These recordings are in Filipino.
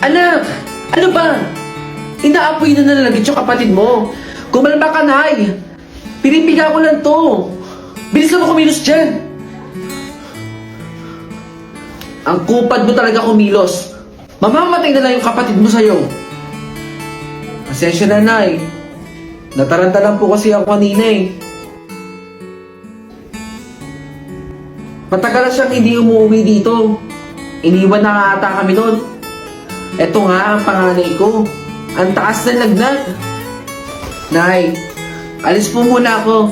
Anak! Ano ba? Inaapoy na nalagit yung kapatid mo. Kumalma ka, Nay! Pinipiga ko lang to. Bilis na mo kumilos dyan. Ang kupad mo talaga kumilos. Mamamatay na lang yung kapatid mo sa'yo. Pasensya na, Nay. Nataranta lang po kasi ako kanina eh. Matagal na siyang hindi umuwi dito. Iniwan na nga ata kami noon. Eto nga ang panganay ko. Ang taas na lagnat. Nay, alis po muna ako.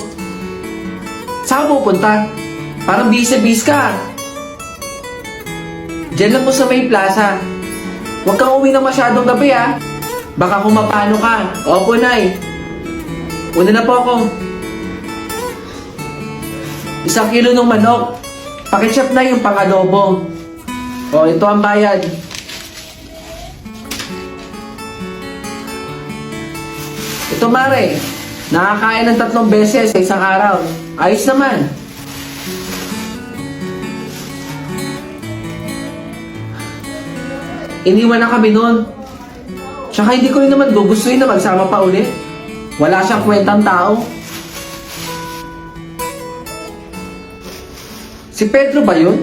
Saan ka pupunta? Parang bis ka. Diyan lang po sa may plaza. Huwag kang uwi na masyadong gabi ah. Baka kung mapano ka. Opo, Nay. Una na po ako. 1 kilo ng manok. Pakichop na yung pang-adobo. O, ito ang bayad. Ito, Mare. Nakakain ng 3 beses sa isang araw. Ayos naman. Iniwan na kami noon. Tsaka hindi ko rin naman gugustuhin na magsama pa ulit. Wala siyang kwentang tao. Si Pedro ba yun?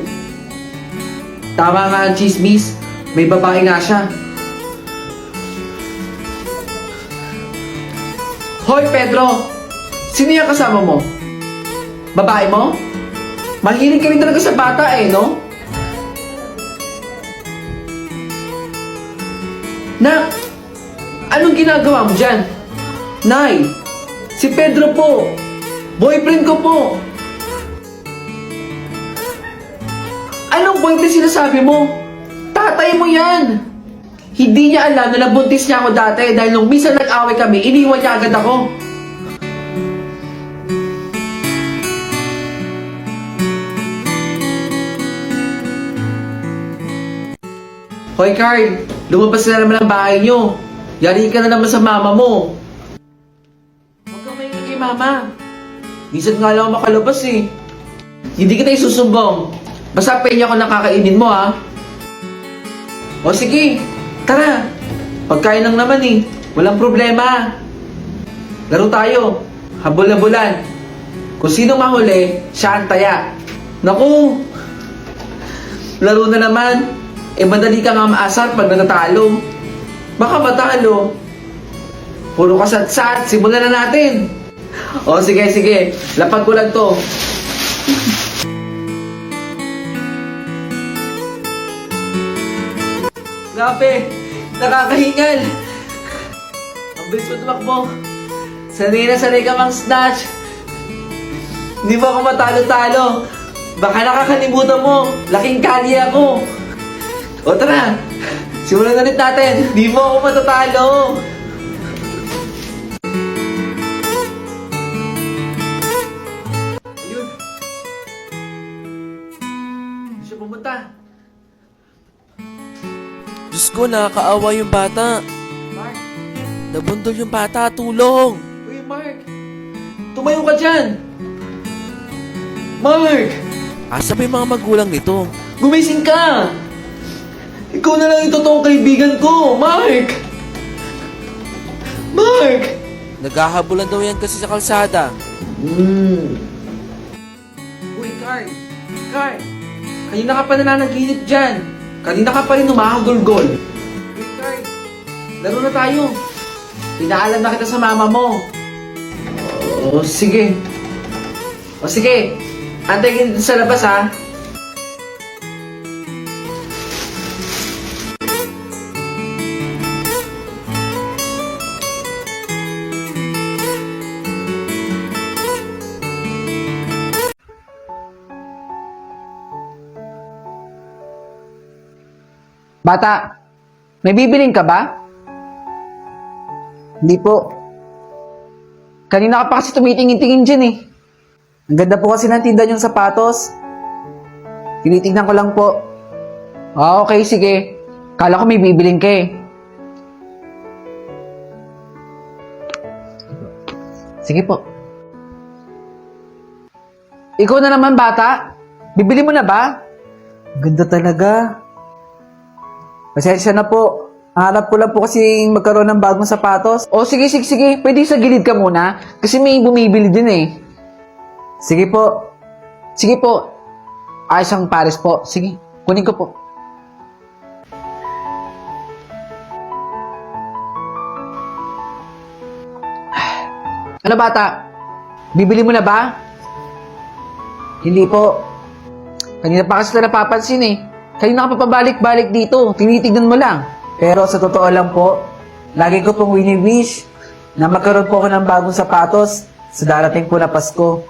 Tama nga ang chismis. May babae nga siya. Hoy, Pedro! Sino yung kasama mo? Babae mo? Mahilig ka rin talaga sa bata eh, no? Nak! Anong ginagawa mo dyan? Nay! Si Pedro po! Boyfriend ko po! Anong boyfriend sinasabi mo? Tatay mo yan! Hindi niya alam na nabuntis niya ako dati dahil nung minsan nag-away kami, iniwan niya agad ako. Hoy, Carl! Lumabas na naman ang bahay niyo. Yari ka na naman sa mama mo. Huwag kang maingay kay mama. Minsan nga lang ako makalabas eh. Hindi kita isusumbong. Basta penya ko nakakainin mo ha. O sige, tara. Pagkain lang naman eh. Walang problema. Laro tayo. Habol-habulan. Kung sino mahuli, siya ang taya. Naku! Laro na naman. Madali ka nga maasar pag natatalo. Baka matalo. Puro kasat-sat. Simulan na natin. O sige. Lapag ko lang to. Grabe, nakakahingal. Ang bilis mo tumakbo. Sanay ka mang snatch. Hindi mo ako matalo-talo. Baka nakakalimutan mo. Laking kali ako. O tara, simulan na ulit natin. Hindi mo ako matatalo. Ayun. Hindi siya pumunta. Diyos ko, nakakaawa yung bata. Mark! Nabundol yung bata, tulong! Uy, Mark! Tumayo ka dyan! Mark! Asa ba yung mga magulang nito? Gumising ka! Ikaw na lang yung totoong kaibigan ko! Mark! Mark! Naghahabulan daw yan kasi sa kalsada. Uy, Carl! Carl! Kanina ka pa nananaginip dyan! Kanina ka pa rin humahagulgol. Uy, Carl! Laro na tayo! Pinaalam na kita sa mama mo. O, sige. Antay ka dito sa labas, ha? Bata, may bibiling ka ba? Hindi po. Kanina ka pa kasi tumitingin-tingin dyan eh. Ang ganda po kasi ng tinda niyong sapatos. Tinitingnan ko lang po. Ah, okay, sige. Kala ko may bibiling ka eh. Sige po. Ikaw na naman, bata. Bibili mo na ba? Ang ganda talaga. Pasensya na po. Hanap ko lang po kasi magkaroon ng bagong sapatos. O sige, sige, sige. Pwede sa gilid ka muna. Kasi may bumibili din eh. Sige po. Sige po. Ayos ang pares po. Sige, kunin ko po. Ano bata? Bibili mo na ba? Hindi po. Kanina pa kasi na napapansin eh. Kanina ka pa pabalik-balik dito. Tinitignan mo lang. Pero sa totoo lang po, lagi ko pong wini-wish na magkaroon po ako ng bagong sapatos sa darating po na Pasko.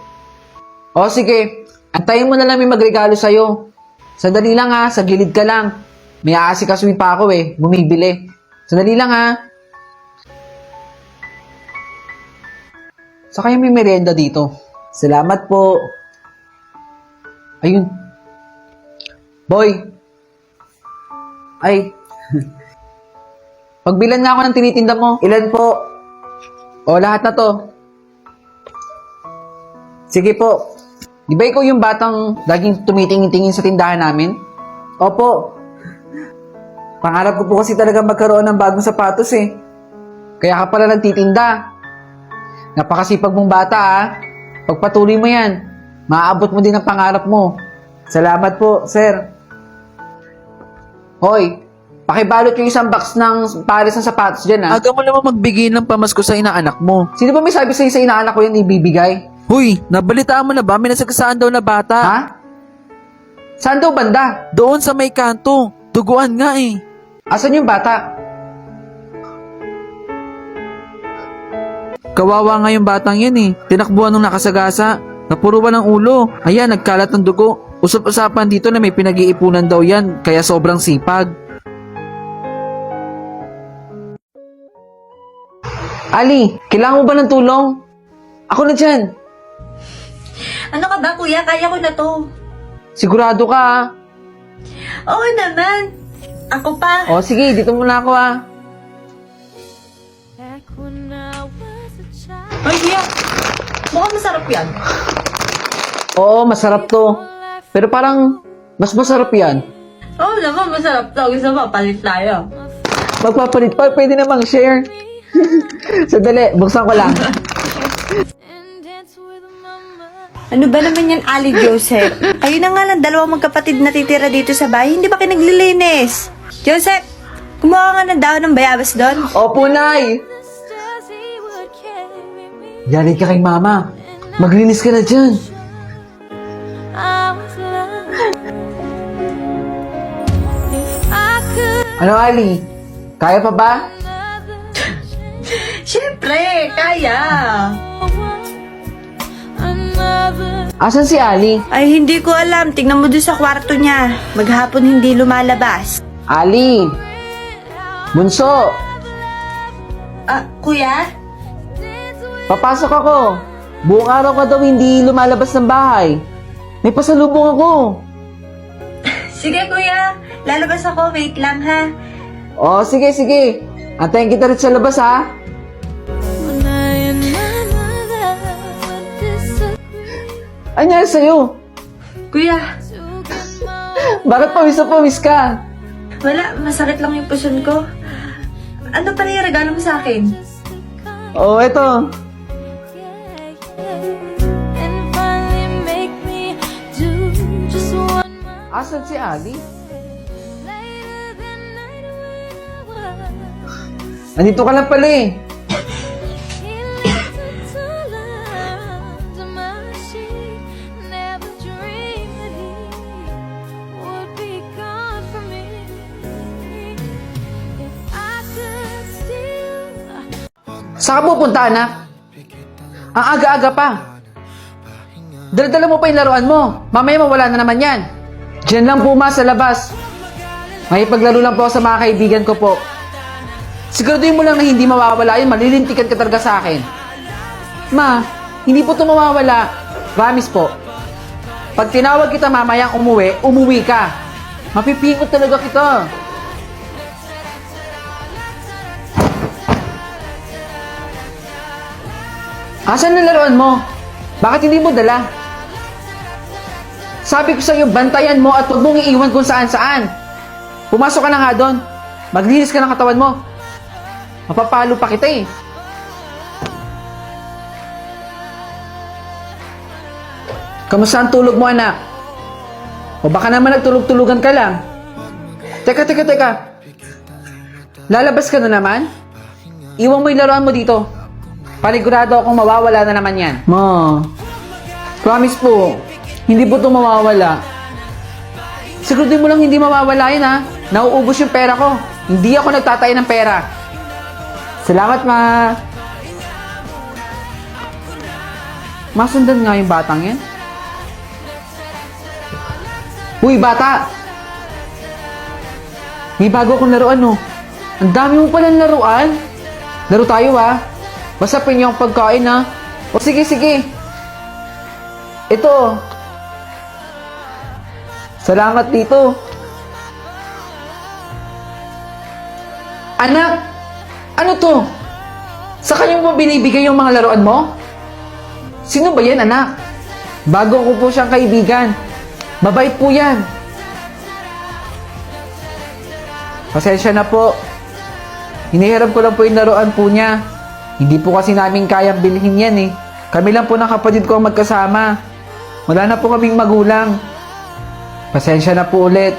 O sige, antayin mo na lang may magregalo sa'yo. Sandali lang ha, sa gilid ka lang. May aasikasuhin pa ako eh, bumibili. Sandali lang ha. Sa kaya may merienda dito. Salamat po. Ayun. Boy. Ay. Pagbilan nga ako ng tinitinda mo. Ilan po? O, lahat na to. Sige po. Di ba ikaw yung batang laging tumitingin-tingin sa tindahan namin? Opo. Pangarap ko po kasi talaga magkaroon ng bagong sapatos eh. Kaya ka pala nagtitinda. Napakasipag mong bata ha. Pagpatuloy mo yan, maaabot mo din ang pangarap mo. Salamat po, sir. Hoy, pakibalot yung isang box ng pares ng sapatos dyan ha. Aga mo naman magbigay ng pamasko sa inaanak mo. Sino ba may sabi sa'yo sa inaanak ko yan ibibigay? Huy, nabalitaan mo na ba? May nasagasaan daw na bata. Ha? Saan daw banda? Doon sa may kanto. Duguan nga eh. Asan yung bata? Kawawa nga yung batang yan eh. Tinakbuhan nung nakasagasa. Napuruan ng ulo. Ayan, nagkalat ng dugo. Usap-usapan dito na may pinag-iipunan daw yan, kaya sobrang sipag. Ali, kailangan mo ba ng tulong? Ako na dyan. Ano ka ba, kuya? Kaya ko na to. Sigurado ka ha? Oo naman. Ako pa. O sige, dito muna ako ha. Ay, kuya. Mukhang masarap yan. Oo, masarap to. Pero parang mas masarap yan. Oo naman, masarap to. Gusto mo, palit tayo. Magpapalit pa, pwede namang share. Sandali, buksan ko lang. Ano ba naman yan, Ali Joseph? Kayo na nga lang, dalawang magkapatid na titira dito sa bahay. Hindi ba kayo naglilinis? Joseph, kumuha nga ng dahon ng bayabas doon. Opo, Nay! Yari ka kay Mama. Maglinis ka na dyan. Ano, Ali? Kaya pa ba? Siyempre, kaya. Asan si Ali? Ay, hindi ko alam. Tingnan mo doon sa kwarto niya. Maghapon hindi lumalabas. Ali! Bunso! Ah, kuya? Papasok ako. Buong araw ka daw hindi lumalabas ng bahay. May pasalubong ako. Sige, kuya. Lalabas ako. Wait lang, ha? O, sige, sige. Antayin kita rin sa labas, ha? Ano nangyari sa'yo? Kuya, Bakit pawis na pawis ka? wala. Masakit lang yung puson ko. Ano pa yung regalo mo sa akin? Oo, eto. Asan si Ali? Nandito ka lang pala eh. Saan ka pupunta, anak? Ang aga-aga pa. Dala-dala mo pa yung laruan mo. Mamaya mawala na naman yan. Diyan lang po ma sa labas. May paglaro lang po ako sa mga kaibigan ko po. Siguraduhin mo lang na hindi mawawala yun. Malilintikan ka talaga sa akin. Ma, hindi po ito mawawala. Promise po. Pag tinawag kita mamayang umuwi, umuwi ka. Mapipingot talaga kita. Asan ang laruan mo? Bakit hindi mo dala? Sabi ko sa'yo, bantayan mo at huwag mong iiwan kung saan-saan. Pumasok ka na nga doon. Maglinis ka ng katawan mo. Mapapalo pa kita eh. Kamusta ang tulog mo, anak? O baka naman nagtulog-tulugan ka lang? Teka. Lalabas ka na naman? Iwan mo yung laruan mo dito. Panigurado akong mawawala na naman yan. Ma, promise po, hindi po ito mawawala. Siguraduhin mo lang hindi mawawala yun ha. Nauubos yung pera ko. Hindi ako nagtatay ng pera. Salamat, ma. Masundan nga yung batang yan. Uy, bata! May bago akong laruan, no? Ang dami mo palang laruan. Laro tayo, ha? Basta pinyong pagkain, ha? O, sige. Ito. Salamat dito. Anak! Ano to? Sa kanya mo binibigay yung mga laruan mo? Sino ba yan, anak? Bago ko po siyang kaibigan. Mabait po yan. Pasensya na po. Hinihiram ko lang po yung laruan po niya. Hindi po kasi namin kayang bilhin yan eh. Kami lang po ng kapatid ko ang magkasama. Wala na po kaming magulang. Pasensya na po ulit.